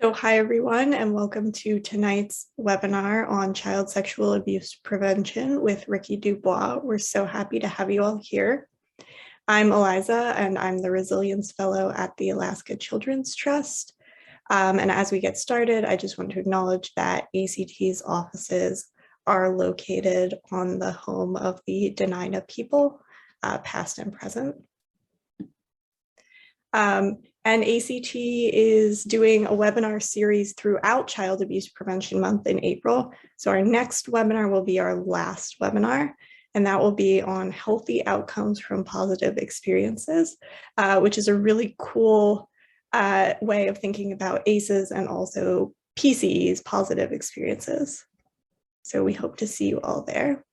So hi everyone, and welcome to tonight's webinar on child sexual abuse prevention with Ricky Dubois. We're so happy to have you all here. I'm Eliza, and I'm the Resilience Fellow at the Alaska Children's Trust. And as we get started, I just want to acknowledge that ACT's offices are located on the home of the Dena'ina people, past and present. And ACT is doing a webinar series throughout Child Abuse Prevention Month in April. So our next webinar will be our last webinar, and that will be on healthy outcomes from positive experiences, which is a really cool way of thinking about ACEs and also PCEs, positive experiences. So we hope to see you all there.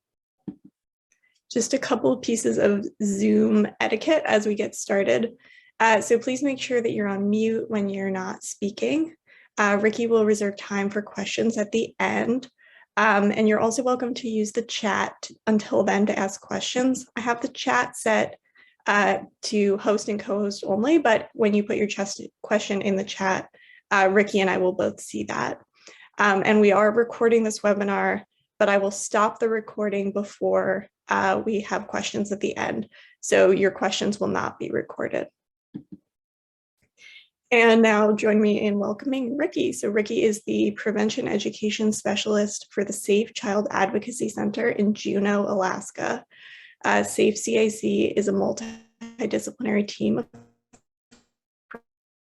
Just a couple of pieces of Zoom etiquette as we get started. So please make sure that you're on mute when you're not speaking. Ricky will reserve time for questions at the end. And you're also welcome to use the chat until then to ask questions. I have the chat set to host and co-host only, but when you put your question in the chat, Ricky and I will both see that. And we are recording this webinar, but I will stop the recording before we have questions at the end. So your questions will not be recorded. And now join me in welcoming Ricky. So Ricky is the Prevention Education Specialist for the Safe Child Advocacy Center in Juneau, Alaska. Safe CAC is a multidisciplinary team of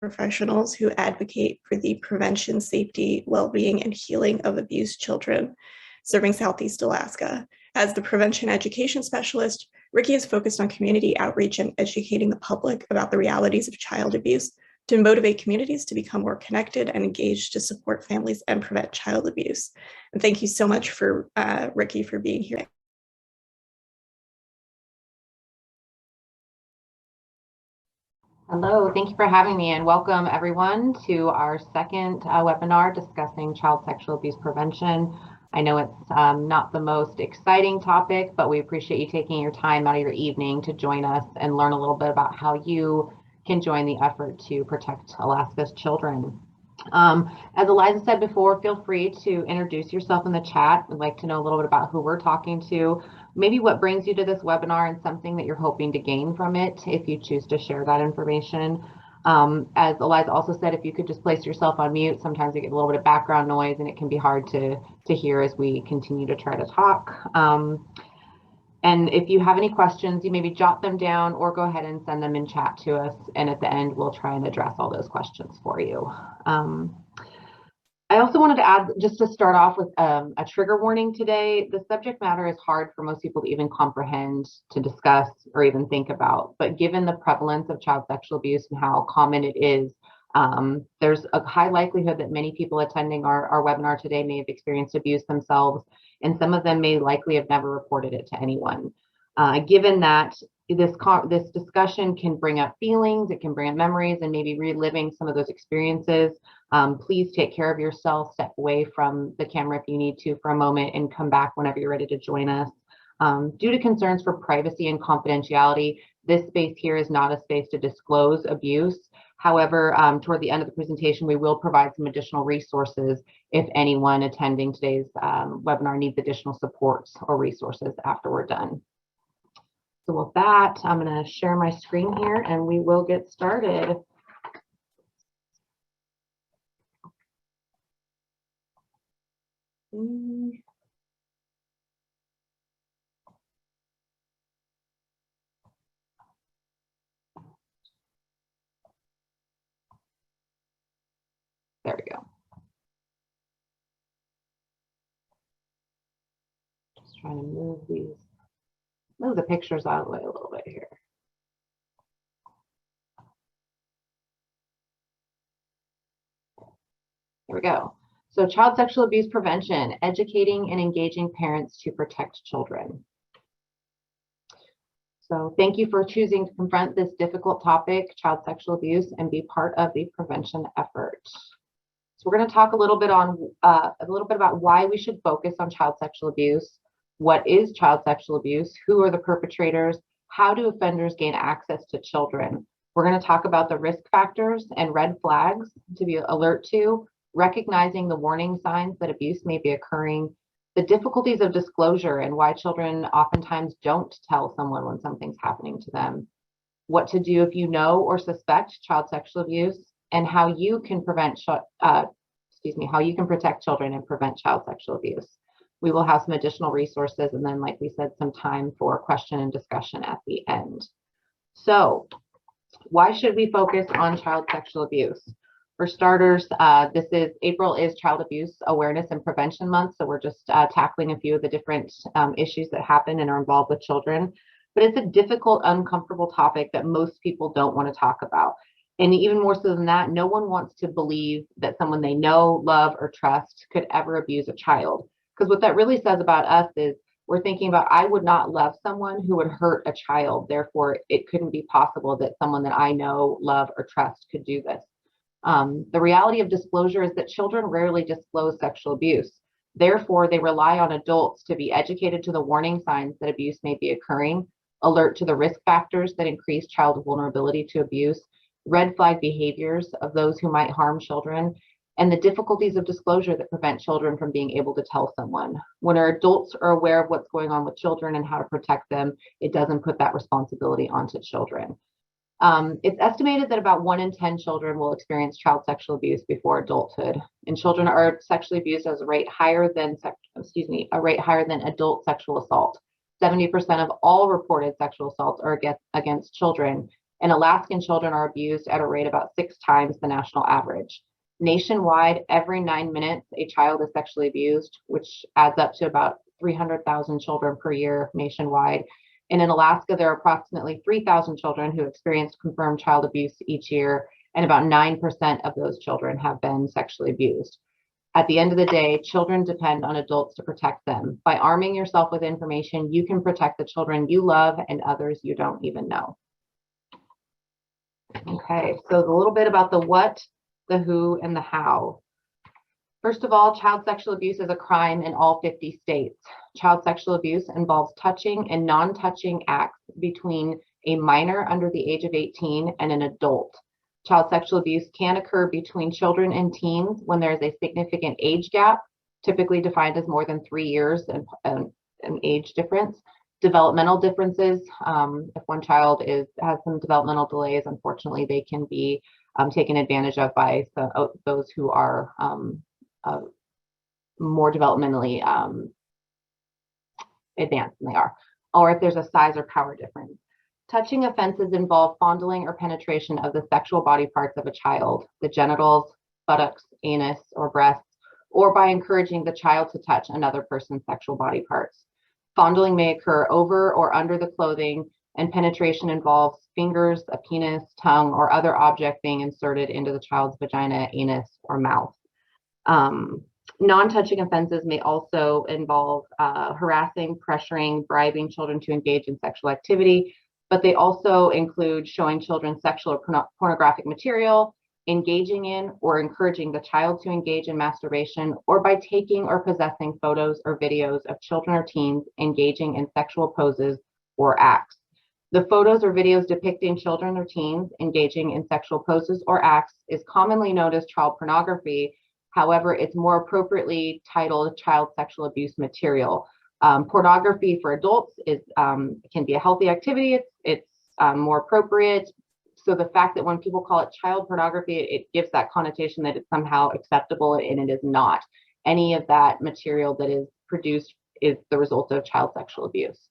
professionals who advocate for the prevention, safety, well-being, and healing of abused children, serving Southeast Alaska. As the Prevention Education Specialist, Ricky is focused on community outreach and educating the public about the realities of child abuse to motivate communities to become more connected and engaged to support families and prevent child abuse. And thank you so much for Ricky for being here. Hello, thank you for having me, and welcome everyone to our second webinar discussing child sexual abuse prevention. I know it's not the most exciting topic, but we appreciate you taking your time out of your evening to join us and learn a little bit about how you can join the effort to protect Alaska's children. As Eliza said before, feel free to introduce yourself in the chat. We'd like to know a little bit about who we're talking to, maybe what brings you to this webinar and something that you're hoping to gain from it if you choose to share that information. As Eliza also said, if you could just place yourself on mute, sometimes you get a little bit of background noise and it can be hard to hear as we continue to try to talk. And if you have any questions, you maybe jot them down or go ahead and send them in chat to us. And at the end, we'll try and address all those questions for you. I also wanted to add, just to start off with a trigger warning today. The subject matter is hard for most people to even comprehend, to discuss, or even think about. But given the prevalence of child sexual abuse and how common it is, there's a high likelihood that many people attending our webinar today may have experienced abuse themselves, and some of them may likely have never reported it to anyone. Given that this discussion can bring up feelings, it can bring up memories, and maybe reliving some of those experiences, please take care of yourself, step away from the camera if you need to for a moment, and come back whenever you're ready to join us. Due to concerns for privacy and confidentiality, this space here is not a space to disclose abuse. However, toward the end of the presentation, we will provide some additional resources if anyone attending today's webinar needs additional supports or resources after we're done. So with that, I'm going to share my screen here and we will get started. There we go. Just trying to move the pictures out of the way a little bit here. There we go. So child sexual abuse prevention, educating and engaging parents to protect children. So thank you for choosing to confront this difficult topic, child sexual abuse, and be part of the prevention effort. So we're going to talk a little bit about why we should focus on child sexual abuse. What is child sexual abuse? Who are the perpetrators? How do offenders gain access to children? We're going to talk about the risk factors and red flags to be alert to, recognizing the warning signs that abuse may be occurring, the difficulties of disclosure and why children oftentimes don't tell someone when something's happening to them, what to do if you know or suspect child sexual abuse, and how you can prevent, how you can protect children and prevent child sexual abuse. We will have some additional resources, and then, like we said, some time for question and discussion at the end. So, why should we focus on child sexual abuse? For starters, April is Child Abuse Awareness and Prevention Month, so we're just tackling a few of the different issues that happen and are involved with children. But it's a difficult, uncomfortable topic that most people don't want to talk about. And even more so than that, no one wants to believe that someone they know, love, or trust could ever abuse a child. Because what that really says about us is we're thinking about, I would not love someone who would hurt a child. Therefore, it couldn't be possible that someone that I know, love, or trust could do this. The reality of disclosure is that children rarely disclose sexual abuse. Therefore, they rely on adults to be educated to the warning signs that abuse may be occurring, alert to the risk factors that increase child vulnerability to abuse, red flag behaviors of those who might harm children, and the difficulties of disclosure that prevent children from being able to tell someone. When our adults are aware of what's going on with children and how to protect them, it doesn't put that responsibility onto children. It's estimated that about 1 in 10 children will experience child sexual abuse before adulthood, and children are sexually abused at a rate higher than adult sexual assault. 70% of all reported sexual assaults are against children, and Alaskan children are abused at a rate about 6 times the national average. Nationwide, every 9 minutes, a child is sexually abused, which adds up to about 300,000 children per year nationwide. And in Alaska, there are approximately 3,000 children who experienced confirmed child abuse each year, and about 9% of those children have been sexually abused. At the end of the day, children depend on adults to protect them. By arming yourself with information, you can protect the children you love and others you don't even know. Okay, so a little bit about the what, the who, and the how. First of all, child sexual abuse is a crime in all 50 states. Child sexual abuse involves touching and non-touching acts between a minor under the age of 18 and an adult. Child sexual abuse can occur between children and teens when there is a significant age gap, typically defined as more than 3 years an age difference. Developmental differences, if one child has some developmental delays, unfortunately, they can be taken advantage of by those who are more developmentally advanced than they are, or if there's a size or power difference. Touching offenses involve fondling or penetration of the sexual body parts of a child, the genitals, buttocks, anus, or breasts, or by encouraging the child to touch another person's sexual body parts. Fondling may occur over or under the clothing, and penetration involves fingers, a penis, tongue, or other object being inserted into the child's vagina, anus, or mouth. Non-touching offenses may also involve harassing, pressuring, bribing children to engage in sexual activity, but they also include showing children sexual or pornographic material, engaging in or encouraging the child to engage in masturbation, or by taking or possessing photos or videos of children or teens engaging in sexual poses or acts. The photos or videos depicting children or teens engaging in sexual poses or acts is commonly known as child pornography. However, it's more appropriately titled child sexual abuse material. Pornography for adults can be a healthy activity. It's more appropriate. So the fact that when people call it child pornography, it gives that connotation that it's somehow acceptable, and it is not. Any of that material that is produced is the result of child sexual abuse.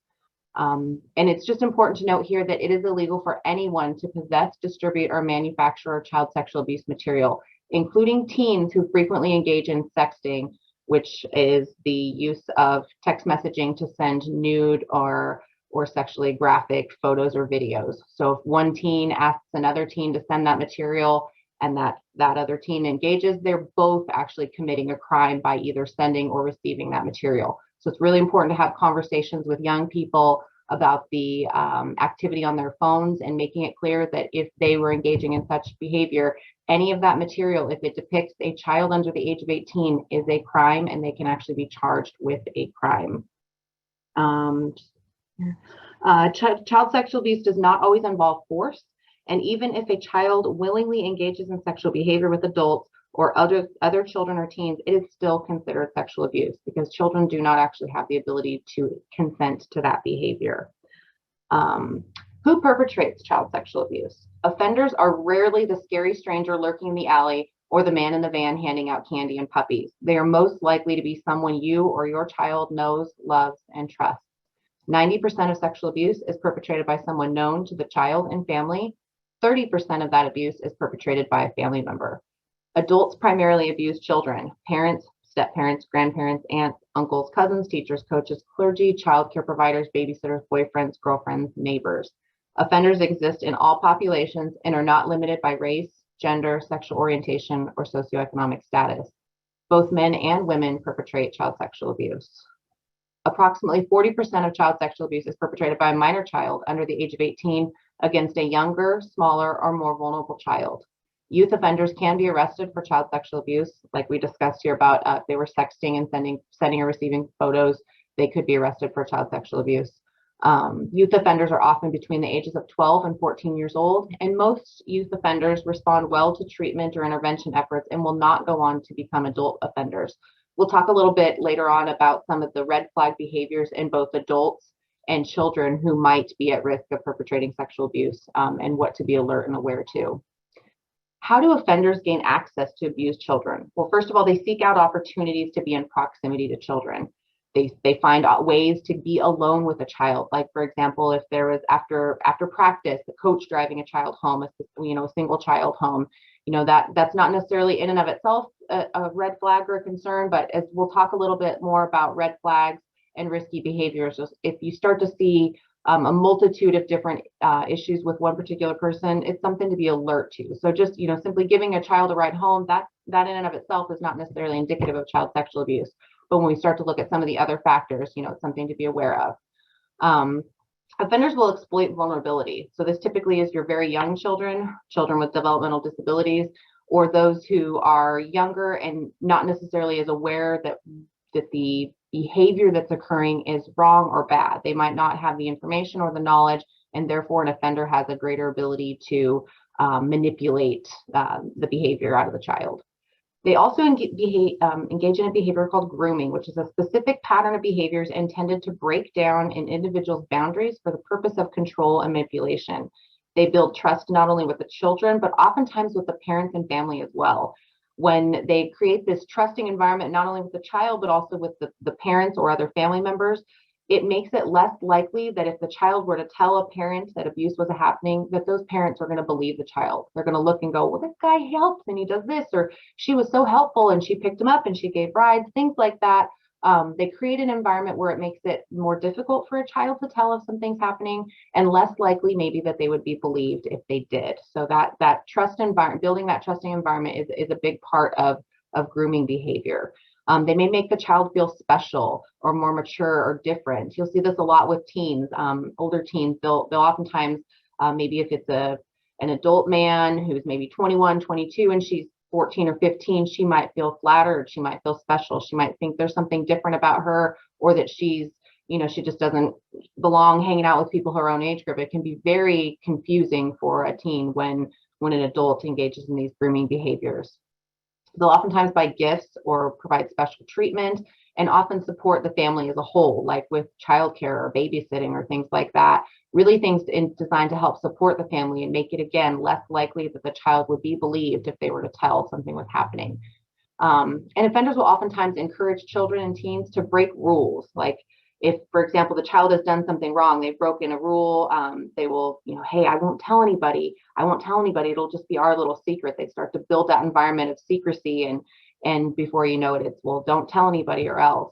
And it's just important to note here that it is illegal for anyone to possess, distribute, or manufacture child sexual abuse material, including teens who frequently engage in sexting, which is the use of text messaging to send nude or sexually graphic photos or videos. So if one teen asks another teen to send that material and that other teen engages, they're both actually committing a crime by either sending or receiving that material. So it's really important to have conversations with young people about the activity on their phones, and making it clear that if they were engaging in such behavior, any of that material, if it depicts a child under the age of 18, is a crime, and they can actually be charged with a crime. Child sexual abuse does not always involve force, And even if a child willingly engages in sexual behavior with adults or other children or teens, it is still considered sexual abuse because children do not actually have the ability to consent to that behavior. Who perpetrates child sexual abuse? Offenders are rarely the scary stranger lurking in the alley or the man in the van handing out candy and puppies. They are most likely to be someone you or your child knows, loves, and trusts. 90% of sexual abuse is perpetrated by someone known to the child and family. 30% of that abuse is perpetrated by a family member. Adults primarily abuse children, parents, step-parents, grandparents, aunts, uncles, cousins, teachers, coaches, clergy, childcare providers, babysitters, boyfriends, girlfriends, neighbors. Offenders exist in all populations and are not limited by race, gender, sexual orientation, or socioeconomic status. Both men and women perpetrate child sexual abuse. Approximately 40% of child sexual abuse is perpetrated by a minor child under the age of 18 against a younger, smaller, or more vulnerable child. Youth offenders can be arrested for child sexual abuse, like we discussed here about if they were sexting and sending or receiving photos, they could be arrested for child sexual abuse. Youth offenders are often between the ages of 12 and 14 years old, and most youth offenders respond well to treatment or intervention efforts and will not go on to become adult offenders. We'll talk a little bit later on about some of the red flag behaviors in both adults and children who might be at risk of perpetrating sexual abuse and what to be alert and aware to. How do offenders gain access to abused children? Well, first of all, they seek out opportunities to be in proximity to children. They find out ways to be alone with a child. Like, for example, if there was after practice, the coach driving a child home, a single child home, that's not necessarily in and of itself a red flag or a concern, but as we'll talk a little bit more about red flags and risky behaviors, if you start to see a multitude of different issues with one particular person, it's something to be alert to. So just, simply giving a child a ride home, that in and of itself is not necessarily indicative of child sexual abuse. But when we start to look at some of the other factors, it's something to be aware of. Offenders will exploit vulnerability. So this typically is your very young children with developmental disabilities, or those who are younger and not necessarily as aware that the behavior that's occurring is wrong or bad. They might not have the information or the knowledge, and therefore an offender has a greater ability to manipulate the behavior out of the child. They also engage in a behavior called grooming, which is a specific pattern of behaviors intended to break down an individual's boundaries for the purpose of control and manipulation. They build trust not only with the children, but oftentimes with the parents and family as well. When they create this trusting environment, not only with the child, but also with the parents or other family members, it makes it less likely that if the child were to tell a parent that abuse was happening, that those parents are going to believe the child. They're going to look and go, well, this guy helps and he does this, or she was so helpful and she picked him up and she gave rides, things like that. They create an environment where it makes it more difficult for a child to tell if something's happening, and less likely maybe that they would be believed if they did. So that trust environment, building that trusting environment is a big part of grooming behavior. They may make the child feel special or more mature or different. You'll see this a lot with teens, older teens. They'll oftentimes, maybe if it's an adult man who's maybe 21, 22, and she's 14 or 15, she might feel flattered. She might feel special. She might think there's something different about her, or that she just doesn't belong hanging out with people her own age group. It can be very confusing for a teen when an adult engages in these grooming behaviors. They'll oftentimes buy gifts or provide special treatment, and often support the family as a whole, like with childcare or babysitting or things like that. Really things designed to help support the family and make it, again, less likely that the child would be believed if they were to tell something was happening. And offenders will oftentimes encourage children and teens to break rules. Like if, for example, the child has done something wrong, they've broken a rule, they will, hey, I won't tell anybody. It'll just be our little secret. They start to build that environment of secrecy, and before you know it, it's, well, don't tell anybody or else.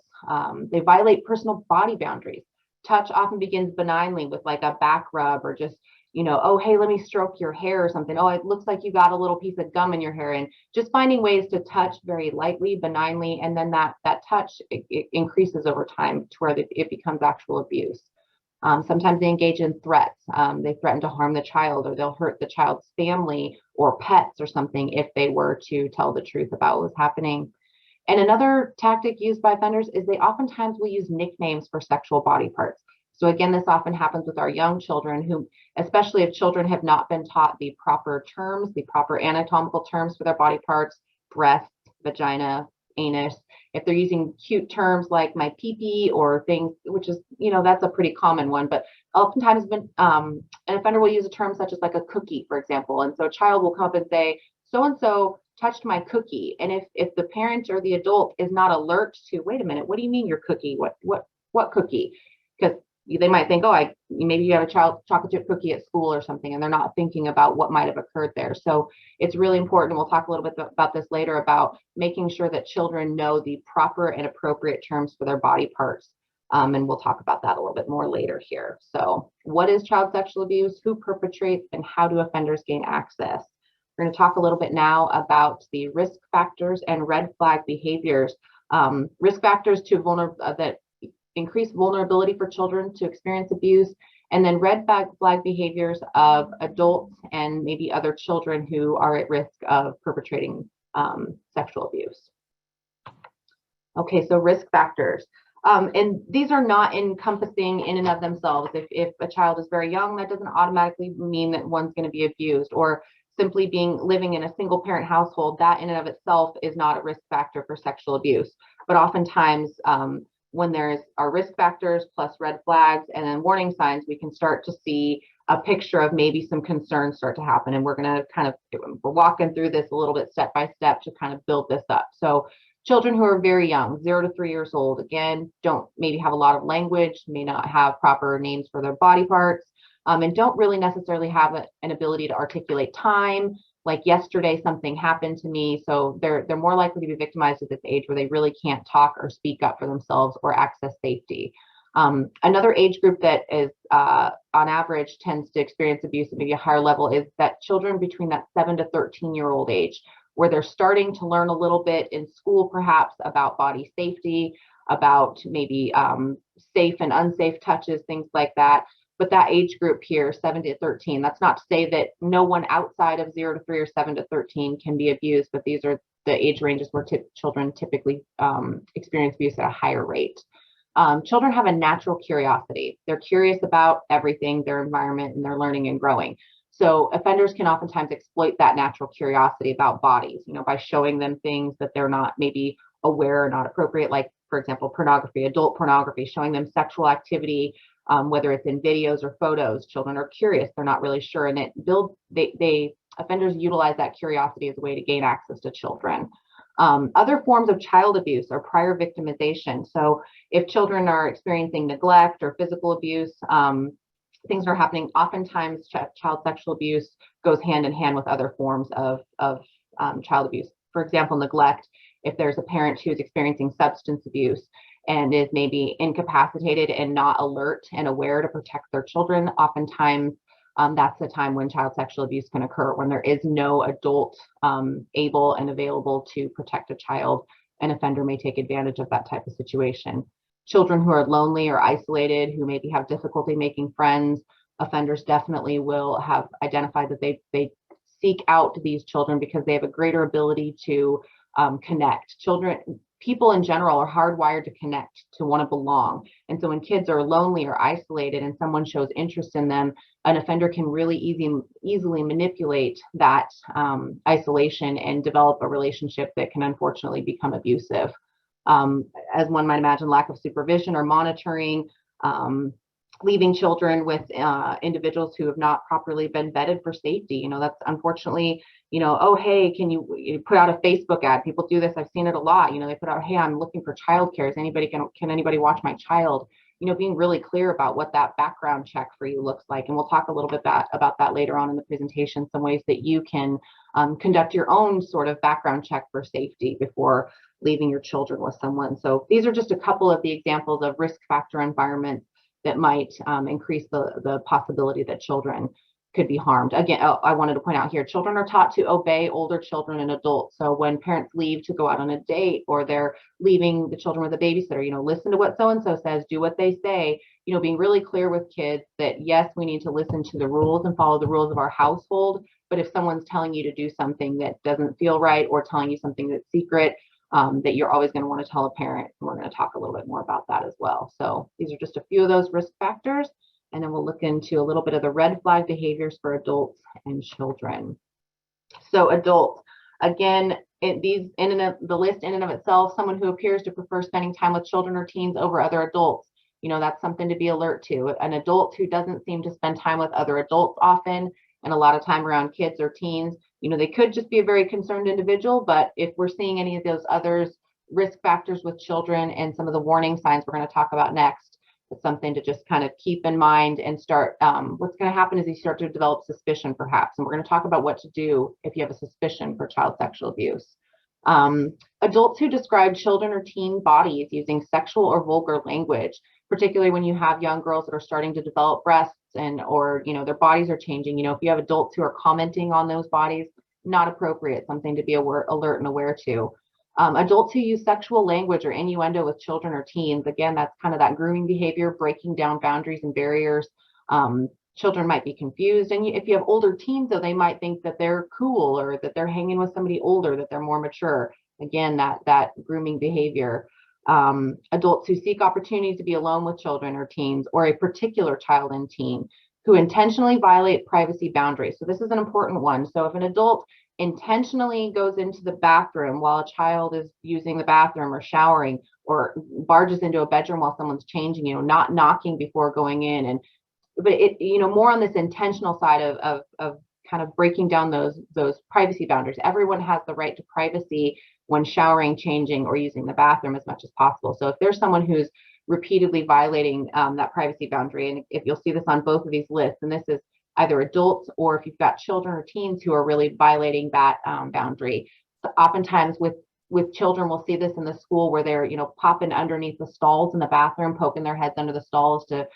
They violate personal body boundaries. Touch often begins benignly with like a back rub, or just, oh, hey, let me stroke your hair or something. Oh, it looks like you got a little piece of gum in your hair, and just finding ways to touch very lightly, benignly, and then that touch it increases over time to where it becomes actual abuse. Sometimes they engage in threats. They threaten to harm the child, or they'll hurt the child's family or pets or something if they were to tell the truth about what was happening. And another tactic used by offenders is they oftentimes will use nicknames for sexual body parts. So again, this often happens with our young children who, especially if children have not been taught the proper terms, the proper anatomical terms for their body parts, breast, vagina, anus. If they're using cute terms like my pee-pee or things, which is, that's a pretty common one, but oftentimes an offender will use a term such as like a cookie, for example. And so a child will come up and say, so-and-so touched my cookie. And if the parent or the adult is not alert to, wait a minute, what do you mean your cookie? What cookie? Because they might think, maybe you have a chocolate chip cookie at school or something, and they're not thinking about what might have occurred there. So it's really important. We'll talk a little bit about this later, about making sure that children know the proper and appropriate terms for their body parts. And we'll talk about that a little bit more later here. So what is child sexual abuse? Who perpetrates, and how do offenders gain access? We're going to talk a little bit now about the risk factors and red flag behaviors. Risk factors that increase vulnerability for children to experience abuse, and then red flag behaviors of adults and maybe other children who are at risk of perpetrating sexual abuse. Okay, so risk factors. And these are not encompassing in and of themselves. If a child is very young, that doesn't automatically mean that one's going to be abused, or simply living in a single parent household, that in and of itself is not a risk factor for sexual abuse. But oftentimes, when there's our risk factors plus red flags and then warning signs, we can start to see a picture of maybe some concerns start to happen. And we're going to we're walking through this a little bit step by step to kind of build this up. So children who are very young, 0 to 3 years old, again, don't maybe have a lot of language, may not have proper names for their body parts, and don't really necessarily have an ability to articulate time. Like yesterday, something happened to me. So they're more likely to be victimized at this age where they really can't talk or speak up for themselves or access safety. Another age group that is on average tends to experience abuse at maybe a higher level is that children between that 7 to 13-year-old age, where they're starting to learn a little bit in school, perhaps about body safety, about maybe safe and unsafe touches, things like that. But that age group here, 7 to 13, that's not to say that no one outside of 0 to 3 or 7 to 13 can be abused, but these are the age ranges where children typically experience abuse at a higher rate. Children have a natural curiosity. They're curious about everything, their environment, and they're learning and growing. So offenders can oftentimes exploit that natural curiosity about bodies, by showing them things that they're not maybe aware or not appropriate, like, for example, pornography, adult pornography, showing them sexual activity, whether it's in videos or photos. Children are curious, they're not really sure, and offenders utilize that curiosity as a way to gain access to children. Other forms of child abuse are prior victimization. So if children are experiencing neglect or physical abuse, things are happening. Oftentimes, child sexual abuse goes hand in hand with other forms of child abuse. For example, neglect. If there's a parent who's experiencing substance abuse and is maybe incapacitated and not alert and aware to protect their children, oftentimes that's the time when child sexual abuse can occur, when there is no adult able and available to protect a child. An offender may take advantage of that type of situation. Children who are lonely or isolated, who maybe have difficulty making friends, offenders definitely will have identified that they seek out these children because they have a greater ability to connect. People in general are hardwired to connect, to want to belong. And so when kids are lonely or isolated and someone shows interest in them, an offender can really easily manipulate that isolation and develop a relationship that can unfortunately become abusive. As one might imagine, lack of supervision or monitoring, leaving children with individuals who have not properly been vetted for safety. That's unfortunately, oh, hey, can you put out a Facebook ad? People do this. I've seen it a lot. They put out, hey, I'm looking for childcare. Can anybody watch my child? Being really clear about what that background check for you looks like. And we'll talk a little bit about that later on in the presentation, some ways that you can conduct your own sort of background check for safety before leaving your children with someone. So these are just a couple of the examples of risk factor environments that might increase the possibility that children could be harmed. Again, I wanted to point out here, children are taught to obey older children and adults. So when parents leave to go out on a date, or they're leaving the children with a babysitter, listen to what so-and-so says, do what they say, being really clear with kids that, yes, we need to listen to the rules and follow the rules of our household. But if someone's telling you to do something that doesn't feel right, or telling you something that's secret, that you're always going to want to tell a parent. And we're going to talk a little bit more about that as well. So these are just a few of those risk factors. And then we'll look into a little bit of the red flag behaviors for adults and children. So adults, again, the list in and of itself, someone who appears to prefer spending time with children or teens over other adults, that's something to be alert to. An adult who doesn't seem to spend time with other adults often, and a lot of time around kids or teens, they could just be a very concerned individual. But if we're seeing any of those others risk factors with children and some of the warning signs we're going to talk about next, it's something to just kind of keep in mind and start. What's going to happen is you start to develop suspicion, perhaps. And we're going to talk about what to do if you have a suspicion for child sexual abuse. Adults who describe children or teen bodies using sexual or vulgar language, particularly when you have young girls that are starting to develop breasts or their bodies are changing. If you have adults who are commenting on those bodies, not appropriate, something to be alert and aware to. Adults who use sexual language or innuendo with children or teens, again, that's kind of that grooming behavior, breaking down boundaries and barriers. Children might be confused. And if you have older teens, though, they might think that they're cool or that they're hanging with somebody older, that they're more mature. Again, that grooming behavior. Adults who seek opportunities to be alone with children or teens, or a particular child and teen who intentionally violate privacy boundaries. So this is an important one. So if an adult intentionally goes into the bathroom while a child is using the bathroom or showering, or barges into a bedroom while someone's changing, not knocking before going in, but it, more on this intentional side of kind of breaking down those privacy boundaries. Everyone has the right to privacy when showering, changing, or using the bathroom as much as possible. So if there's someone who's repeatedly violating that privacy boundary, and if you'll see this on both of these lists, and this is either adults or if you've got children or teens who are really violating that boundary. So oftentimes with children, we'll see this in the school where they're, popping underneath the stalls in the bathroom, poking their heads under the stalls to,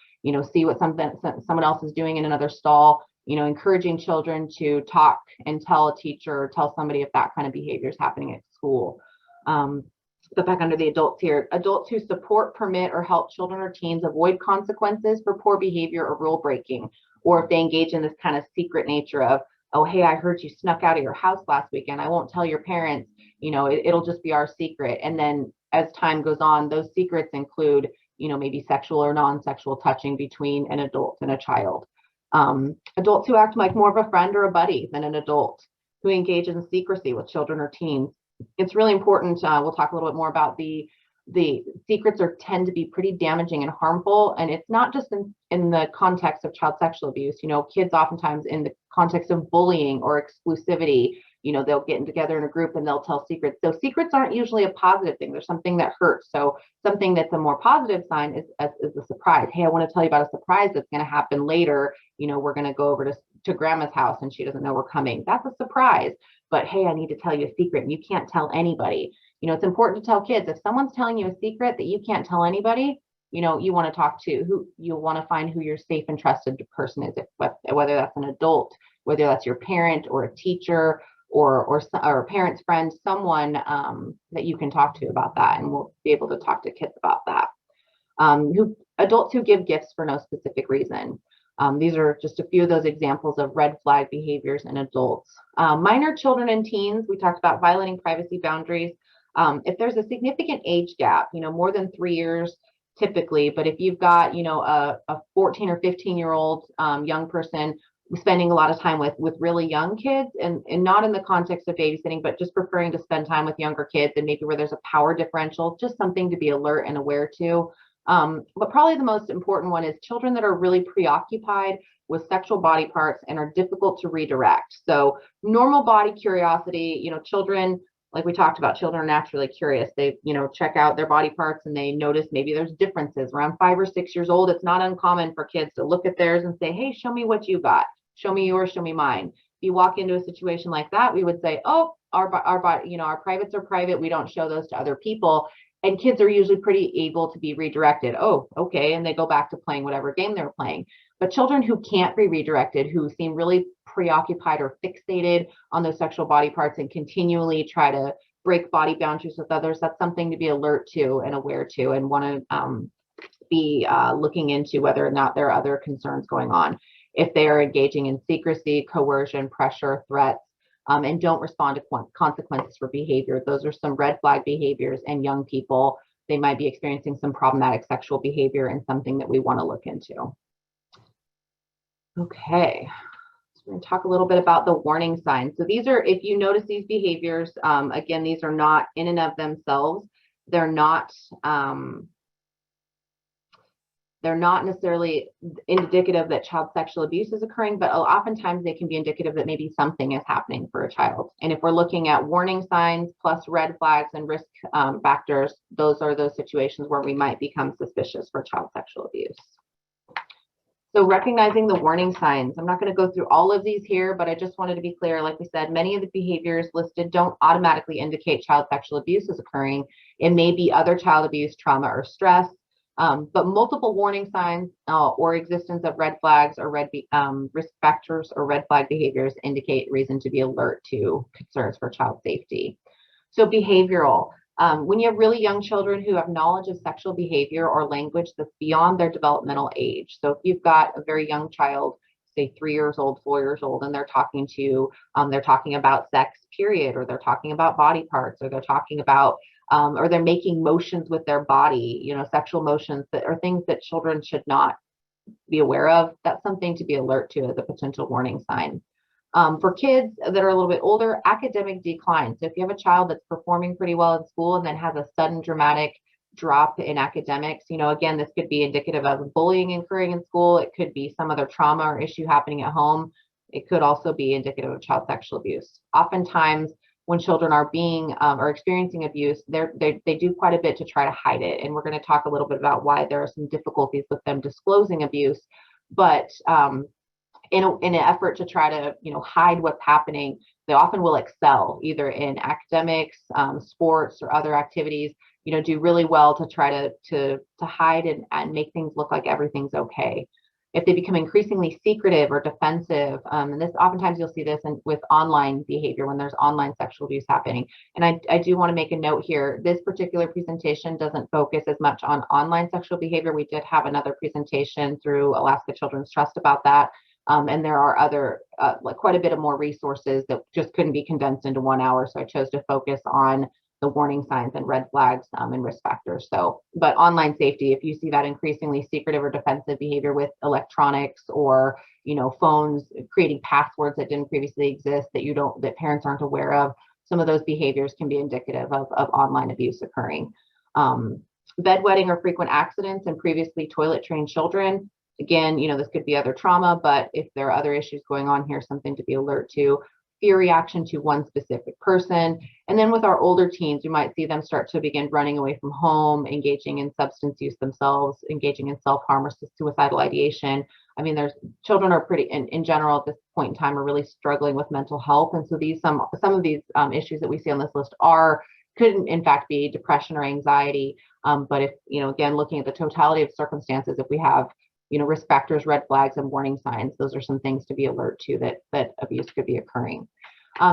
see what someone else is doing in another stall, encouraging children to talk and tell a teacher or tell somebody if that kind of behavior is happening at school. But back under the adults here, adults who support, permit, or help children or teens avoid consequences for poor behavior or rule breaking, or if they engage in this kind of secret nature of, oh, hey, I heard you snuck out of your house last weekend. I won't tell your parents, it'll just be our secret. And then as time goes on, those secrets include, maybe sexual or non-sexual touching between an adult and a child. Adults who act like more of a friend or a buddy than an adult, who engage in secrecy with children or teens. It's really important. We'll talk a little bit more about the secrets tend to be pretty damaging and harmful. And it's not just in the context of child sexual abuse. Kids oftentimes in the context of bullying or exclusivity, they'll get together in a group and they'll tell secrets. So secrets aren't usually a positive thing. There's something that hurts. So something that's a more positive sign is a surprise. Hey, I want to tell you about a surprise that's going to happen later. We're going to go over to grandma's house and she doesn't know we're coming. That's a surprise. But hey, I need to tell you a secret and you can't tell anybody. It's important to tell kids, if someone's telling you a secret that you can't tell anybody, you want to talk to who, you want to find who your safe and trusted person is, whether that's an adult, whether that's your parent or a teacher or a parent's friend, someone that you can talk to about that. And we'll be able to talk to kids about that. Adults who give gifts for no specific reason. These are just a few of those examples of red flag behaviors in adults. Minor children and teens, we talked about violating privacy boundaries. If there's a significant age gap, more than 3 years typically, but if you've got, a 14 or 15-year-old young person spending a lot of time with really young kids and not in the context of babysitting, but just preferring to spend time with younger kids and maybe where there's a power differential, just something to be alert and aware to. But probably the most important one is children that are really preoccupied with sexual body parts and are difficult to redirect. So normal body curiosity, children, like we talked about, children are naturally curious. They, check out their body parts and they notice maybe there's differences. Around 5 or 6 years old, it's not uncommon for kids to look at theirs and say, hey, show me what you got. Show me yours, show me mine. If you walk into a situation like that, we would say, oh, our privates are private. We don't show those to other people. And kids are usually pretty able to be redirected. Oh, okay. And they go back to playing whatever game they're playing. But children who can't be redirected, who seem really preoccupied or fixated on those sexual body parts and continually try to break body boundaries with others, that's something to be alert to and aware to and want to be looking into whether or not there are other concerns going on. If they are engaging in secrecy, coercion, pressure, threats, and don't respond to consequences for behavior. Those are some red flag behaviors in young people. They might be experiencing some problematic sexual behavior and something that we want to look into. Okay, so we're going to talk a little bit about the warning signs. So these are, if you notice these behaviors, again, these are not in and of themselves. They're not necessarily indicative that child sexual abuse is occurring, but oftentimes they can be indicative that maybe something is happening for a child. And if we're looking at warning signs plus red flags and risk factors, those are those situations where we might become suspicious for child sexual abuse. So recognizing the warning signs, I'm not going to go through all of these here, but I just wanted to be clear. Like we said, many of the behaviors listed don't automatically indicate child sexual abuse is occurring. It may be other child abuse, trauma, or stress. But multiple warning signs or existence of red flags or risk factors or red flag behaviors indicate reason to be alert to concerns for child safety. So behavioral, when you have really young children who have knowledge of sexual behavior or language that's beyond their developmental age. So if you've got a very young child, say 3 years old, 4 years old, and they're talking about sex, period, or they're talking about body parts, or they're talking about or they're making motions with their body, sexual motions that are things that children should not be aware of. That's something to be alert to as a potential warning sign. For kids that are a little bit older, academic decline. So if you have a child that's performing pretty well in school and then has a sudden dramatic drop in academics, again, this could be indicative of bullying occurring in school. It could be some other trauma or issue happening at home. It could also be indicative of child sexual abuse. Oftentimes, when children are being or experiencing abuse, they do quite a bit to try to hide it. And we're going to talk a little bit about why there are some difficulties with them disclosing abuse. But in an effort to try to hide what's happening, they often will excel either in academics, sports, or other activities. Do really well to try to hide and make things look like everything's okay. If they become increasingly secretive or defensive, and this oftentimes you'll see this with online behavior when there's online sexual abuse happening. And I do want to make a note here. This particular presentation doesn't focus as much on online sexual behavior. We did have another presentation through Alaska Children's Trust about that. And there are other, quite a bit of more resources that just couldn't be condensed into 1 hour. So I chose to focus on the warning signs and red flags and risk factors. So, but online safety, if you see that increasingly secretive or defensive behavior with electronics or, phones, creating passwords that didn't previously exist that parents aren't aware of, some of those behaviors can be indicative of online abuse occurring. Bedwetting or frequent accidents in previously toilet trained children. Again, this could be other trauma, but if there are other issues going on here, something to be alert to. Fear reaction to one specific person. And then with our older teens, you might see them start to begin running away from home, engaging in substance use themselves, engaging in self-harm or suicidal ideation. I mean, children are pretty, in general at this point in time, are really struggling with mental health. And so some of these issues that we see on this list could in fact be depression or anxiety. But if, again, looking at the totality of circumstances, if we have risk factors, red flags, and warning signs, those are some things to be alert to that abuse could be occurring.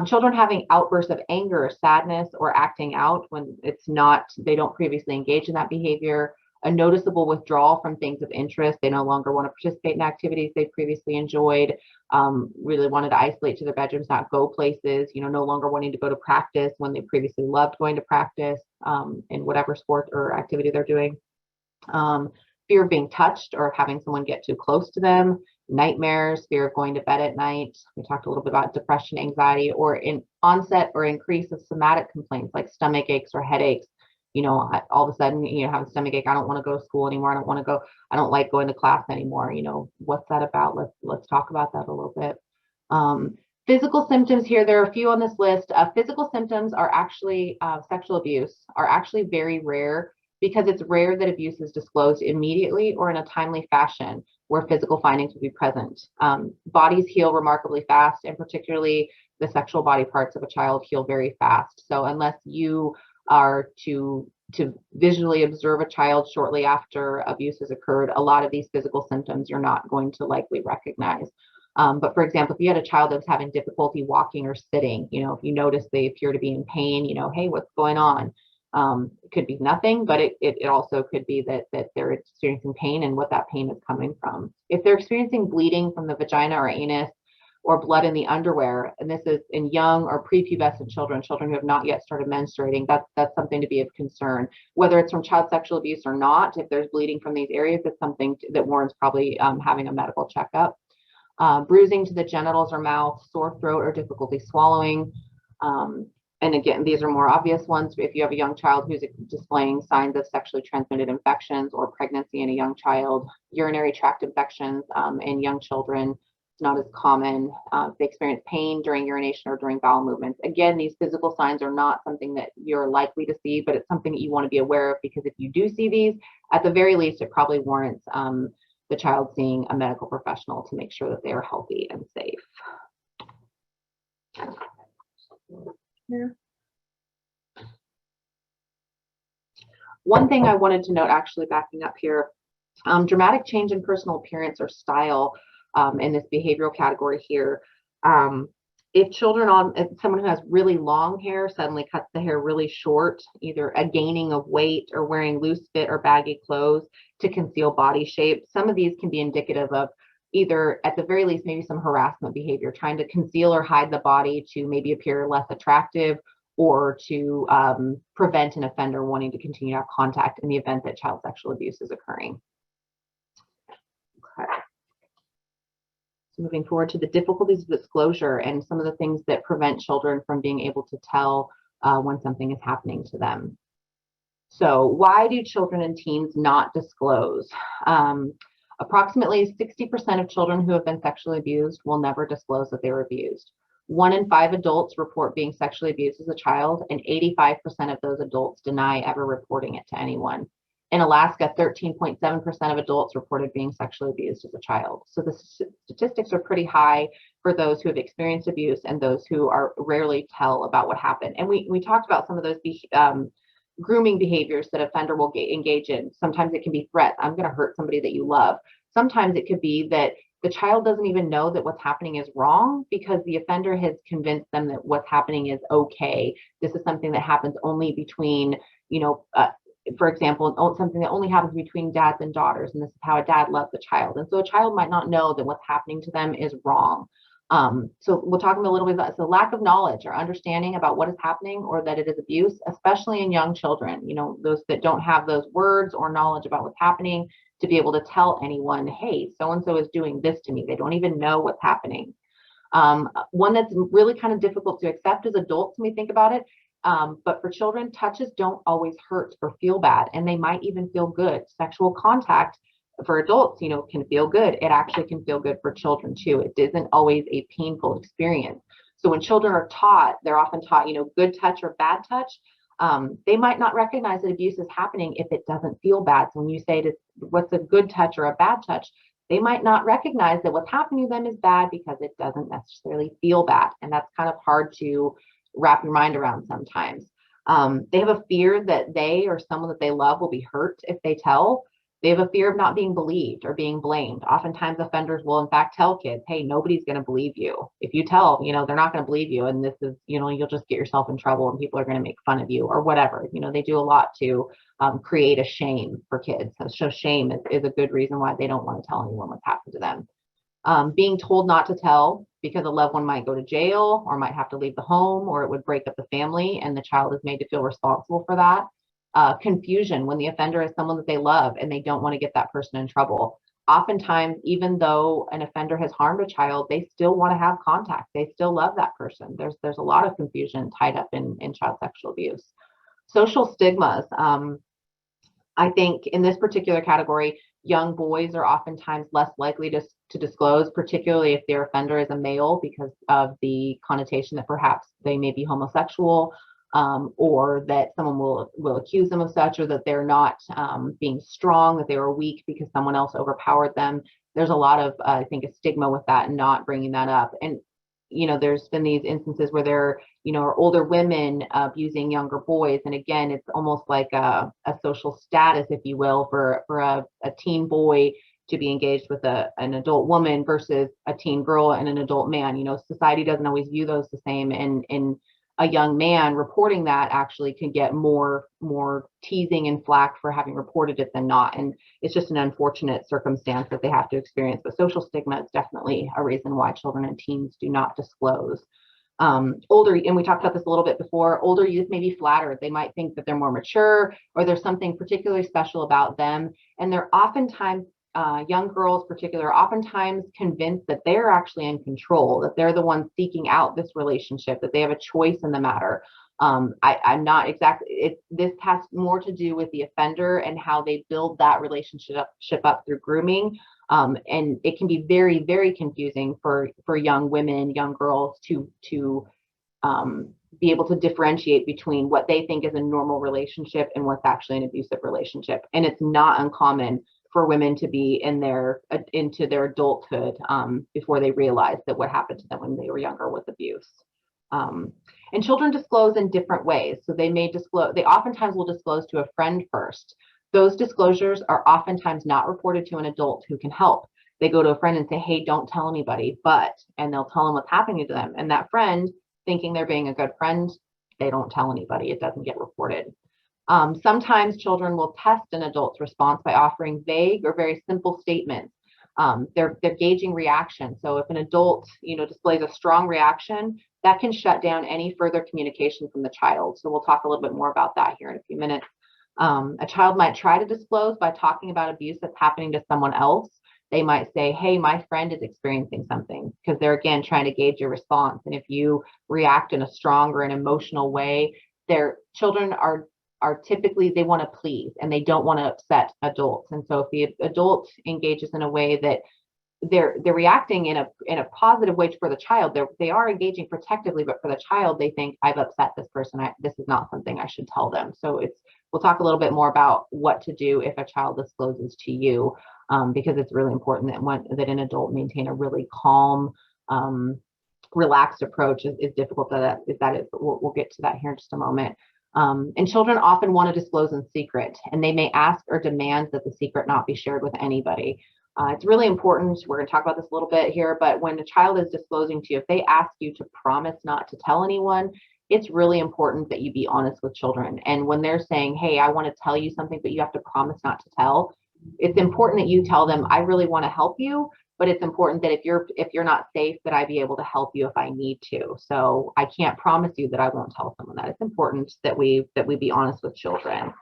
Children having outbursts of anger or sadness or acting out when they don't previously engage in that behavior. A noticeable withdrawal from things of interest. They no longer want to participate in activities they previously enjoyed, really wanted to isolate to their bedrooms, not go places, no longer wanting to go to practice when they previously loved going to practice in whatever sport or activity they're doing. Fear of being touched or having someone get too close to them, nightmares, fear of going to bed at night. We talked a little bit about depression, anxiety, or in onset or increase of somatic complaints like stomach aches or headaches. All of a sudden, have a stomach ache. I don't want to go to school anymore. I don't like going to class anymore. What's that about? Let's talk about that a little bit. Physical symptoms here, there are a few on this list. Physical symptoms are actually sexual abuse are actually very rare, because it's rare that abuse is disclosed immediately or in a timely fashion where physical findings would be present. Bodies heal remarkably fast, and particularly the sexual body parts of a child heal very fast. So unless you are to visually observe a child shortly after abuse has occurred, a lot of these physical symptoms you're not going to likely recognize. But for example, if you had a child that was having difficulty walking or sitting, if you notice they appear to be in pain, hey, what's going on? It could be nothing, but it also could be that they're experiencing pain and what that pain is coming from. If they're experiencing bleeding from the vagina or anus, or blood in the underwear, and this is in young or prepubescent children, children who have not yet started menstruating, that's something to be of concern. Whether it's from child sexual abuse or not, if there's bleeding from these areas, it's something that warrants probably having a medical checkup. Bruising to the genitals or mouth, sore throat or difficulty swallowing. And again, these are more obvious ones. If you have a young child who's displaying signs of sexually transmitted infections or pregnancy in a young child, urinary tract infections in young children, it's not as common. If they experience pain during urination or during bowel movements. Again, these physical signs are not something that you're likely to see, but it's something that you want to be aware of, because if you do see these, at the very least, it probably warrants the child seeing a medical professional to make sure that they are healthy and safe. Yeah. One thing I wanted to note, actually backing up here, dramatic change in personal appearance or style in this behavioral category here. If someone who has really long hair suddenly cuts the hair really short, either a gaining of weight or wearing loose fit or baggy clothes to conceal body shape, some of these can be indicative of either, at the very least, maybe some harassment behavior, trying to conceal or hide the body to maybe appear less attractive, or to prevent an offender wanting to continue to have contact in the event that child sexual abuse is occurring. Okay. So moving forward to the difficulties of disclosure and some of the things that prevent children from being able to tell when something is happening to them. So why do children and teens not disclose? Approximately 60% of children who have been sexually abused will never disclose that they were abused. 1 in 5 adults report being sexually abused as a child, and 85% of those adults deny ever reporting it to anyone. In Alaska, 13.7% of adults reported being sexually abused as a child. So the statistics are pretty high for those who have experienced abuse and those who are rarely tell about what happened. And we talked about some of those grooming behaviors that offender will engage in. Sometimes it can be threats. I'm going to hurt somebody that you love. Sometimes it could be that the child doesn't even know that what's happening is wrong, because the offender has convinced them that what's happening is okay. This is something that happens only between, for example, something that only happens between dads and daughters, and this is how a dad loves a child. And so a child might not know that what's happening to them is wrong. So we'll talk a little bit about so lack of knowledge or understanding about what is happening, or that it is abuse, especially in young children, those that don't have those words or knowledge about what's happening to be able to tell anyone, hey, so-and-so is doing this to me. They don't even know what's happening. One that's really kind of difficult to accept as adults when we think about it. But for children, touches don't always hurt or feel bad, and they might even feel good. Sexual contact for adults, can feel good. It actually can feel good for children too. It isn't always a painful experience. So when children are taught, they're often taught, good touch or bad touch. They might not recognize that abuse is happening if it doesn't feel bad. So when you say what's a good touch or a bad touch, they might not recognize that what's happening to them is bad because it doesn't necessarily feel bad. And that's kind of hard to wrap your mind around sometimes. They have a fear that they or someone that they love will be hurt if they tell. They have a fear of not being believed or being blamed. Oftentimes offenders will in fact tell kids, hey, nobody's going to believe you. If you tell, they're not going to believe you. And this is, you'll just get yourself in trouble and people are going to make fun of you or whatever. They do a lot to create a shame for kids. So shame is a good reason why they don't want to tell anyone what's happened to them. Being told not to tell because a loved one might go to jail or might have to leave the home, or it would break up the family and the child is made to feel responsible for that. Confusion when the offender is someone that they love and they don't want to get that person in trouble. Oftentimes, even though an offender has harmed a child, they still want to have contact. They still love that person. There's a lot of confusion tied up in child sexual abuse. Social stigmas. I think in this particular category, young boys are oftentimes less likely to disclose, particularly if their offender is a male, because of the connotation that perhaps they may be homosexual. Or that someone will accuse them of such, or that they're not being strong, that they were weak because someone else overpowered them. There's a lot of, I think, a stigma with that and not bringing that up. And, there's been these instances where there, are older women abusing younger boys. And again, it's almost like a social status, if you will, for a teen boy to be engaged with an adult woman versus a teen girl and an adult man. Society doesn't always view those the same. And a young man reporting that actually can get more teasing and flack for having reported it than not. And it's just an unfortunate circumstance that they have to experience. But social stigma is definitely a reason why children and teens do not disclose. Older, and we talked about this a little bit before, older youth may be flattered. They might think that they're more mature, or there's something particularly special about them. And they're oftentimes, young girls particular, oftentimes convinced that they're actually in control, that they're the ones seeking out this relationship, that they have a choice in the matter. I'm not exactly, this has more to do with the offender and how they build that relationship up through grooming. And it can be very, very confusing for young women, young girls to be able to differentiate between what they think is a normal relationship and what's actually an abusive relationship. And it's not uncommon for women to be into their adulthood before they realize that what happened to them when they were younger was abuse. And children disclose in different ways. So they oftentimes will disclose to a friend first. Those disclosures are oftentimes not reported to an adult who can help. They go to a friend and say, hey, don't tell anybody, and they'll tell them what's happening to them. And that friend, thinking they're being a good friend, they don't tell anybody. It doesn't get reported. Sometimes children will test an adult's response by offering vague or very simple statements. They're gauging reaction. So if an adult, displays a strong reaction, that can shut down any further communication from the child. So we'll talk a little bit more about that here in a few minutes. A child might try to disclose by talking about abuse that's happening to someone else. They might say, hey, my friend is experiencing something, because they're, again, trying to gauge your response. And if you react in a strong or an emotional way, their children are typically, they want to please and they don't want to upset adults. And so if the adult engages in a way that they're reacting in a positive way for the child, they are engaging protectively, but for the child, they think, I've upset this person. This is not something I should tell them. So we'll talk a little bit more about what to do if a child discloses to you, because it's really important that an adult maintain a really calm, relaxed approach. Is difficult that is. We'll get to that here in just a moment. And children often want to disclose in secret, and they may ask or demand that the secret not be shared with anybody. It's really important. We're going to talk about this a little bit here, but when a child is disclosing to you, if they ask you to promise not to tell anyone, it's really important that you be honest with children. And when they're saying, hey, I want to tell you something, but you have to promise not to tell, it's important that you tell them, I really want to help you, but it's important that if you're not safe, that I be able to help you if I need to. So I can't promise you that I won't tell someone that. It's important that we be honest with children.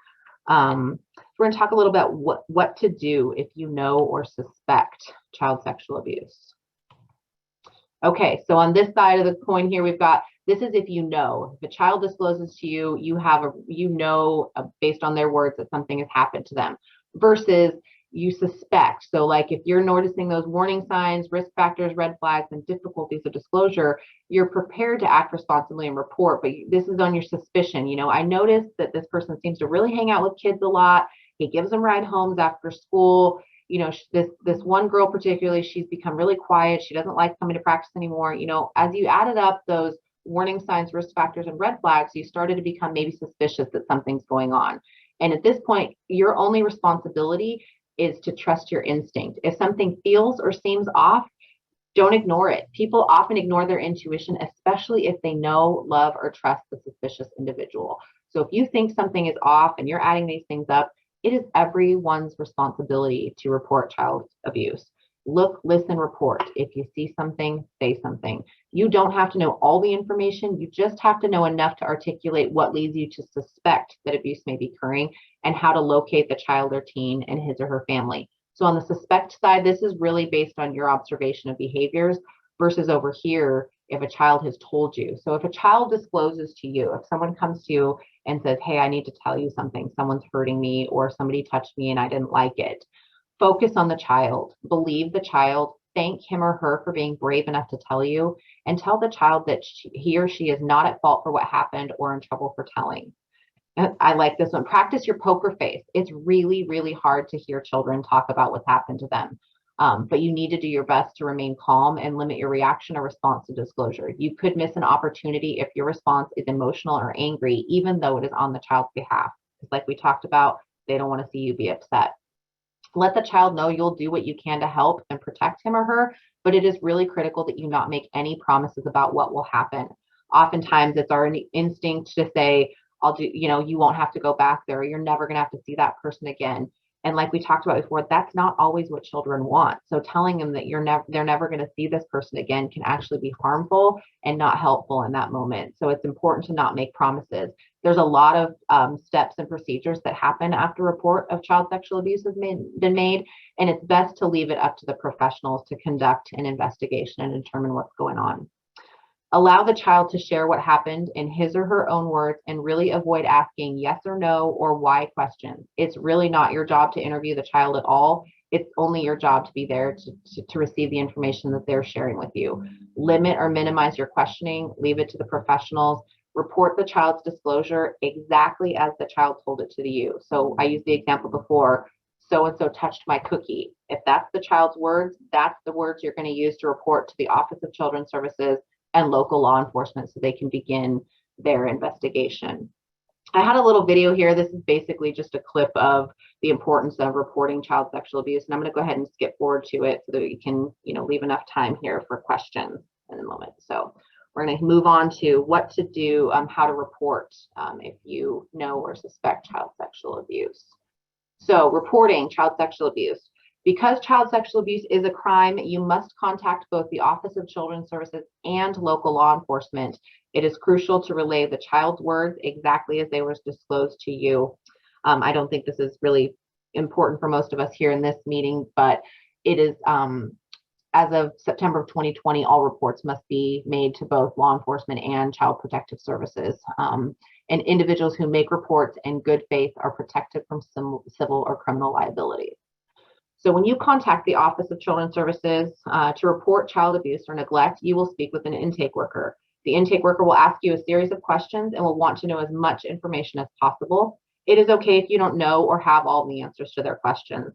We're going to talk a little about what to do if you know or suspect child sexual abuse. Okay, so on this side of the coin here, we've got, this is if you know. If a child discloses to you, you know based on their words that something has happened to them, versus you suspect. So like if you're noticing those warning signs, risk factors, red flags, and difficulties of disclosure, you're prepared to act responsibly and report, but this is on your suspicion. I noticed that this person seems to really hang out with kids a lot. He gives them ride homes after school. This one girl particularly, she's become really quiet. She doesn't like coming to practice anymore. As you added up those warning signs, risk factors, and red flags, you started to become maybe suspicious that something's going on. And at this point, your only responsibility is to trust your instinct. If something feels or seems off, don't ignore it. People often ignore their intuition, especially if they know, love, or trust the suspicious individual. So if you think something is off and you're adding these things up, it is everyone's responsibility to report child abuse. Look, listen, report. If you see something, say something. You don't have to know all the information. You just have to know enough to articulate what leads you to suspect that abuse may be occurring and how to locate the child or teen and his or her family. So on the suspect side, this is really based on your observation of behaviors, versus over here, if a child has told you. So if a child discloses to you, if someone comes to you and says, hey, I need to tell you something, someone's hurting me, or somebody touched me and I didn't like it, focus on the child, believe the child, thank him or her for being brave enough to tell you, and tell the child that he or she is not at fault for what happened or in trouble for telling. I like this one. Practice your poker face. It's really, really hard to hear children talk about what's happened to them. But you need to do your best to remain calm and limit your reaction or response to disclosure. You could miss an opportunity if your response is emotional or angry, even though it is on the child's behalf. It's like we talked about, they don't want to see you be upset. Let the child know you'll do what you can to help and protect him or her, but it is really critical that you not make any promises about what will happen. Oftentimes it's our instinct to say, I'll do, you won't have to go back there. You're never going to have to see that person again. And like we talked about before, that's not always what children want. So telling them that they're never going to see this person again can actually be harmful and not helpful in that moment. So it's important to not make promises. There's a lot of steps and procedures that happen after a report of child sexual abuse has been made, and it's best to leave it up to the professionals to conduct an investigation and determine what's going on. Allow the child to share what happened in his or her own words, and really avoid asking yes or no or why questions. It's really not your job to interview the child at all. It's only your job to be there to receive the information that they're sharing with you. Limit or minimize your questioning. Leave it to the professionals. Report the child's disclosure exactly as the child told it to you. So I used the example before, so-and-so touched my cookie. If that's the child's words, that's the words you're going to use to report to the Office of Children's Services and local law enforcement so they can begin their investigation. I had a little video here. This is basically just a clip of the importance of reporting child sexual abuse. And I'm going to go ahead and skip forward to it so that we can, leave enough time here for questions in a moment. So we're going to move on to what to do, how to report if you know or suspect child sexual abuse. So reporting child sexual abuse. Because child sexual abuse is a crime, you must contact both the Office of Children's Services and local law enforcement. It is crucial to relay the child's words exactly as they were disclosed to you. I don't think this is really important for most of us here in this meeting, but it is, as of September of 2020, all reports must be made to both law enforcement and Child Protective Services. And individuals who make reports in good faith are protected from civil or criminal liability. So when you contact the Office of Children's Services to report child abuse or neglect, you will speak with an intake worker. The intake worker will ask you a series of questions and will want to know as much information as possible. It is okay if you don't know or have all the answers to their questions.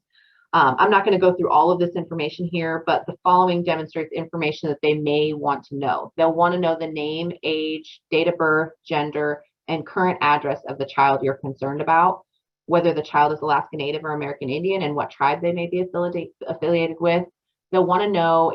I'm not going to go through all of this information here, but the following demonstrates information that they may want to know. They'll want to know the name, age, date of birth, gender, and current address of the child you're concerned about, whether the child is Alaska Native or American Indian, and what tribe they may be affiliated with. They'll want to know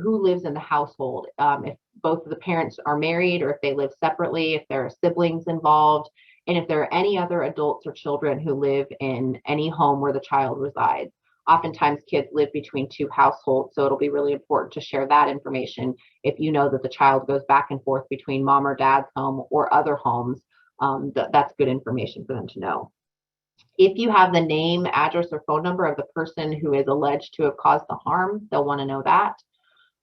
who lives in the household, if both of the parents are married or if they live separately, if there are siblings involved, and if there are any other adults or children who live in any home where the child resides. Oftentimes kids live between two households, so it'll be really important to share that information if you know that the child goes back and forth between mom or dad's home or other homes. That's good information for them to know. If you have the name, address, or phone number of the person who is alleged to have caused the harm, they'll want to know that.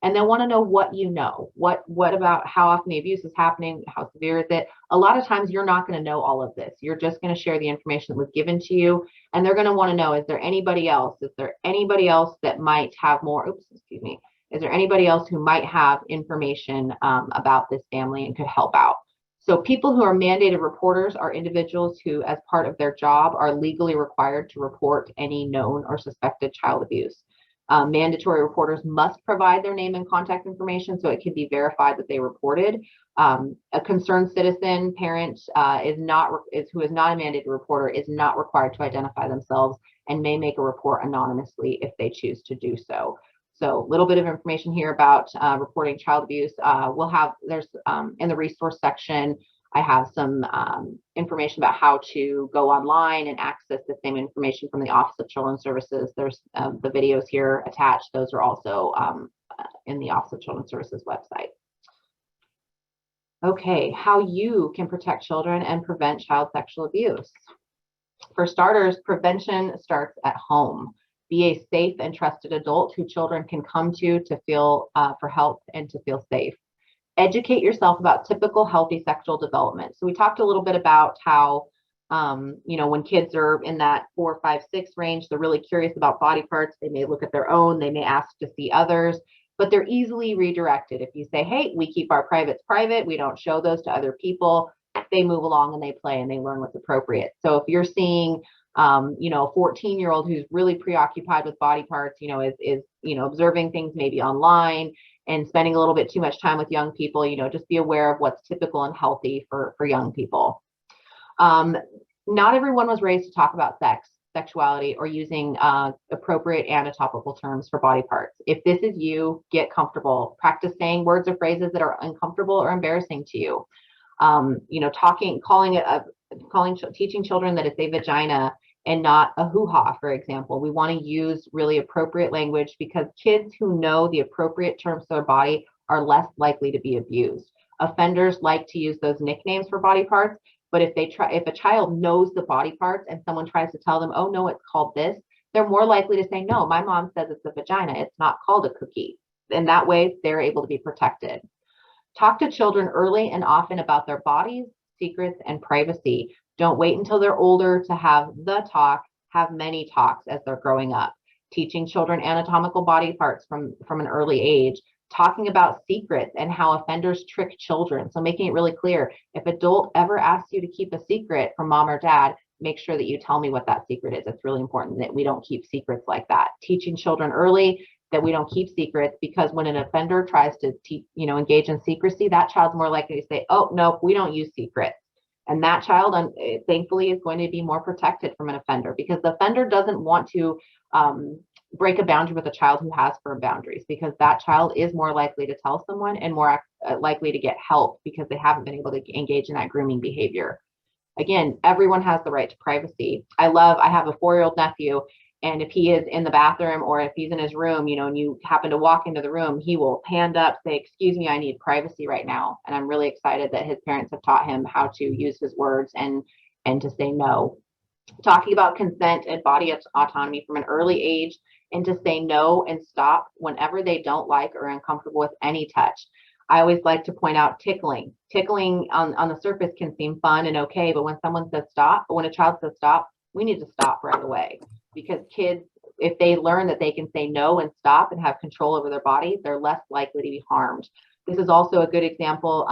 And they'll want to know what you know. What about how often the abuse is happening? How severe is it? A lot of times you're not going to know all of this. You're just going to share the information that was given to you. And they're going to want to know, is there anybody else? Is there anybody else that might have more? Is there anybody else who might have information about this family and could help out? So people who are mandated reporters are individuals who, as part of their job, are legally required to report any known or suspected child abuse. Mandatory reporters must provide their name and contact information so it can be verified that they reported. A concerned citizen, parent, who is not a mandated reporter is not required to identify themselves and may make a report anonymously if they choose to do so. So a little bit of information here about reporting child abuse. There's in the resource section, I have some information about how to go online and access the same information from the Office of Children's Services. There's the videos here attached. Those are also in the Office of Children's Services website. Okay, how you can protect children and prevent child sexual abuse. For starters, prevention starts at home. Be a safe and trusted adult who children can come to feel for help and to feel safe. Educate yourself about typical healthy sexual development. So we talked a little bit about how, when kids are in that 4, 5, 6 range, they're really curious about body parts. They may look at their own, they may ask to see others, but they're easily redirected. If you say, hey, we keep our privates private, we don't show those to other people, they move along and they play and they learn what's appropriate. So if you're seeing a 14-year-old who's really preoccupied with body parts, is observing things maybe online and spending a little bit too much time with young people, just be aware of what's typical and healthy for young people. Not everyone was raised to talk about sex. sexuality, or using appropriate anatomical terms for body parts. If this is you, get comfortable. Practice saying words or phrases that are uncomfortable or embarrassing to you. Teaching children that it's a vagina and not a hoo-ha, for example. We want to use really appropriate language, because kids who know the appropriate terms for their body are less likely to be abused. Offenders like to use those nicknames for body parts, but if a child knows the body parts and someone tries to tell them, oh no, it's called this, they're more likely to say, no, my mom says it's a vagina, it's not called a cookie. And that way they're able to be protected. Talk to children early and often about their bodies, secrets, and privacy. Don't wait until they're older to have the talk. Have many talks as they're growing up. Teaching children anatomical body parts from an early age. Talking about secrets and how offenders trick children. So making it really clear, if adult ever asks you to keep a secret from mom or dad, make sure that you tell me what that secret is. It's really important that we don't keep secrets like that. Teaching children early that we don't keep secrets, because when an offender tries to engage in secrecy, that child's more likely to say, oh, no, we don't use secrets. And that child, thankfully, is going to be more protected from an offender, because the offender doesn't want to break a boundary with a child who has firm boundaries, because that child is more likely to tell someone and more likely to get help because they haven't been able to engage in that grooming behavior. Again, everyone has the right to privacy. I have a 4-year-old nephew, and if he is in the bathroom or if he's in his room, and you happen to walk into the room, he will hand up, say, excuse me, I need privacy right now. And I'm really excited that his parents have taught him how to use his words and to say no. Talking about consent and body autonomy from an early age, and to say no and stop whenever they don't like or are uncomfortable with any touch. I always like to point out tickling. Tickling on the surface can seem fun and okay, but when someone says stop, or when a child says stop, we need to stop right away. Because kids, if they learn that they can say no and stop and have control over their body, they're less likely to be harmed. This is also a good example,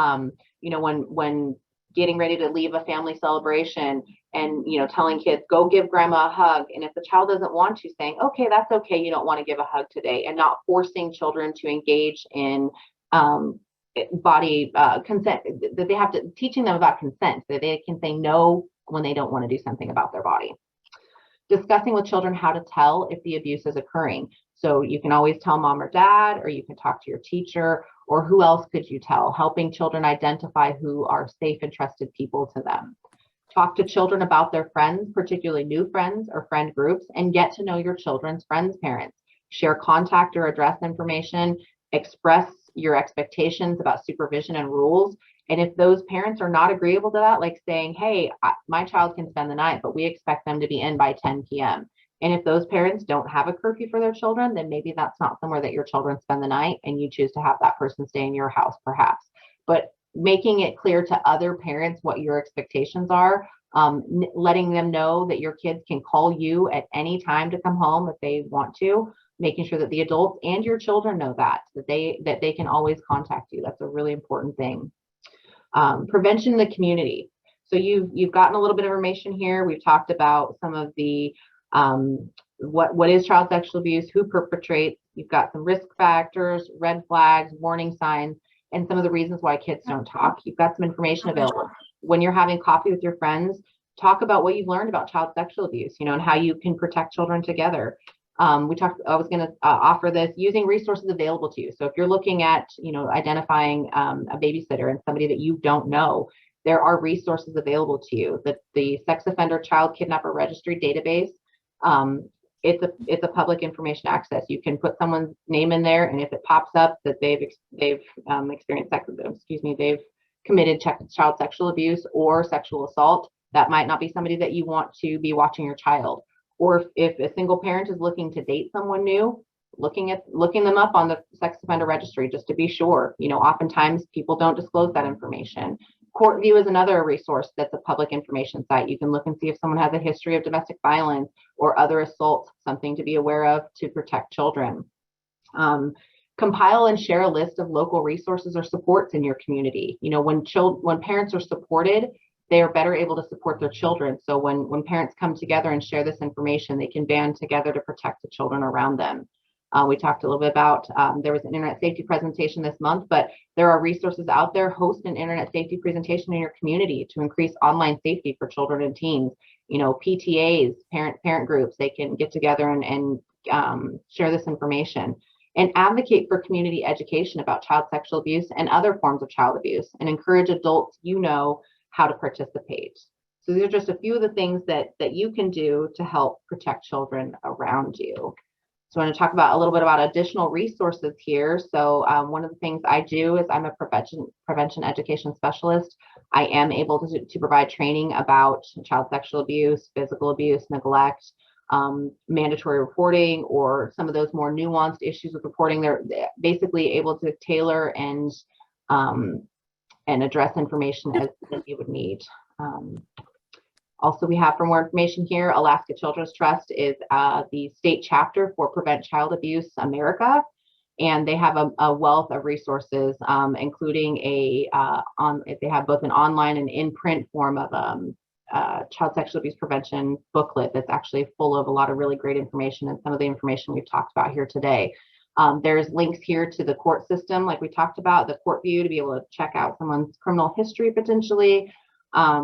when getting ready to leave a family celebration and, telling kids, go give grandma a hug. And if the child doesn't want to, saying, okay, that's okay, you don't want to give a hug today, and not forcing children to engage in body consent, that they have to, teaching them about consent, so they can say no when they don't want to do something about their body. Discussing with children how to tell if the abuse is occurring. So you can always tell mom or dad, or you can talk to your teacher, or who else could you tell? Helping children identify who are safe and trusted people to them. Talk to children about their friends, particularly new friends or friend groups, and get to know your children's friends' parents. Share contact or address information. Express your expectations about supervision and rules. And if those parents are not agreeable to that, like saying, hey, my child can spend the night, but we expect them to be in by 10 p.m. And if those parents don't have a curfew for their children, then maybe that's not somewhere that your children spend the night, and you choose to have that person stay in your house, perhaps. But making it clear to other parents what your expectations are, letting them know that your kids can call you at any time to come home if they want to, making sure that the adults and your children know that they can always contact you. That's a really important thing. Prevention in the community. So you've gotten a little bit of information here. We've talked about some of the what is child sexual abuse, who perpetrates. You've got some risk factors, red flags, warning signs, and some of the reasons why kids don't talk. You've got some information available. When you're having coffee with your friends, talk about what you've learned about child sexual abuse, and how you can protect children together. I was going to offer this, using resources available to you. So if you're looking at, identifying a babysitter and somebody that you don't know, there are resources available to you. The Sex Offender Child Kidnapper Registry database, it's a public information access. You can put someone's name in there, and if it pops up that they've experienced they've committed child sexual abuse or sexual assault, that might not be somebody that you want to be watching your child. Or if a single parent is looking to date someone new, looking them up on the Sex Offender Registry just to be sure. Oftentimes people don't disclose that information. CourtView is another resource that's a public information site. You can look and see if someone has a history of domestic violence or other assaults, something to be aware of to protect children. Compile and share a list of local resources or supports in your community. When parents are supported, they are better able to support their children. So when parents come together and share this information, they can band together to protect the children around them. We talked a little bit about, there was an internet safety presentation this month, but there are resources out there. Host an internet safety presentation in your community to increase online safety for children and teens. You know, PTAs, parent groups, they can get together and share this information, and advocate for community education about child sexual abuse and other forms of child abuse, and encourage adults how to participate. So these are just a few of the things that you can do to help protect children around you. So I want to talk about a little bit about additional resources here. So one of the things I do is I'm a prevention education specialist. I am able to provide training about child sexual abuse, physical abuse, neglect, mandatory reporting, or some of those more nuanced issues with reporting. They're basically able to tailor and address information as you would need. Also, we have, for more information here, Alaska Children's Trust is the state chapter for Prevent Child Abuse America, and they have a wealth of resources, including they have both an online and in-print form of child sexual abuse prevention booklet that's actually full of a lot of really great information, and some of the information we've talked about here today. There's links here to the court system, like we talked about, the court view, to be able to check out someone's criminal history potentially.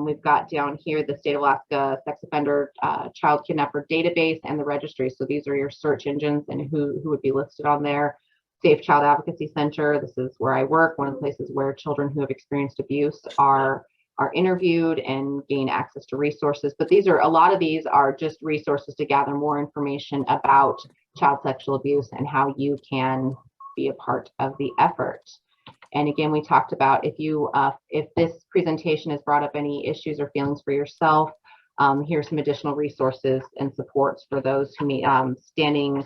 We've got down here the State of Alaska Sex Offender Child Kidnapper Database and the registry. So these are your search engines and who would be listed on there. Safe Child Advocacy Center. This is where I work, one of the places where children who have experienced abuse are interviewed and gain access to resources. But a lot of these are just resources to gather more information about child sexual abuse and how you can be a part of the effort. And again, we talked about if this presentation has brought up any issues or feelings for yourself, here's some additional resources and supports for those who need standing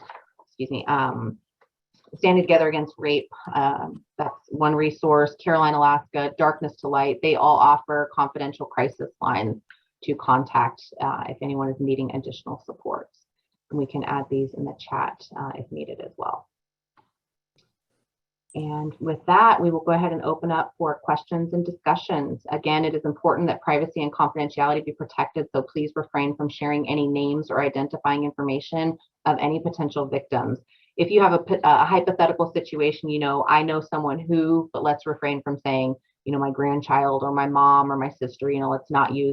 together against rape. That's one resource. Caroline, Alaska, Darkness to Light. They all offer confidential crisis lines to contact if anyone is needing additional supports. And we can add these in the chat if needed as well. And with that, we will go ahead and open up for questions and discussions. Again, it is important that privacy and confidentiality be protected, so please refrain from sharing any names or identifying information of any potential victims. If you have a hypothetical situation, I know someone who, but let's refrain from saying, my grandchild or my mom or my sister, let's not use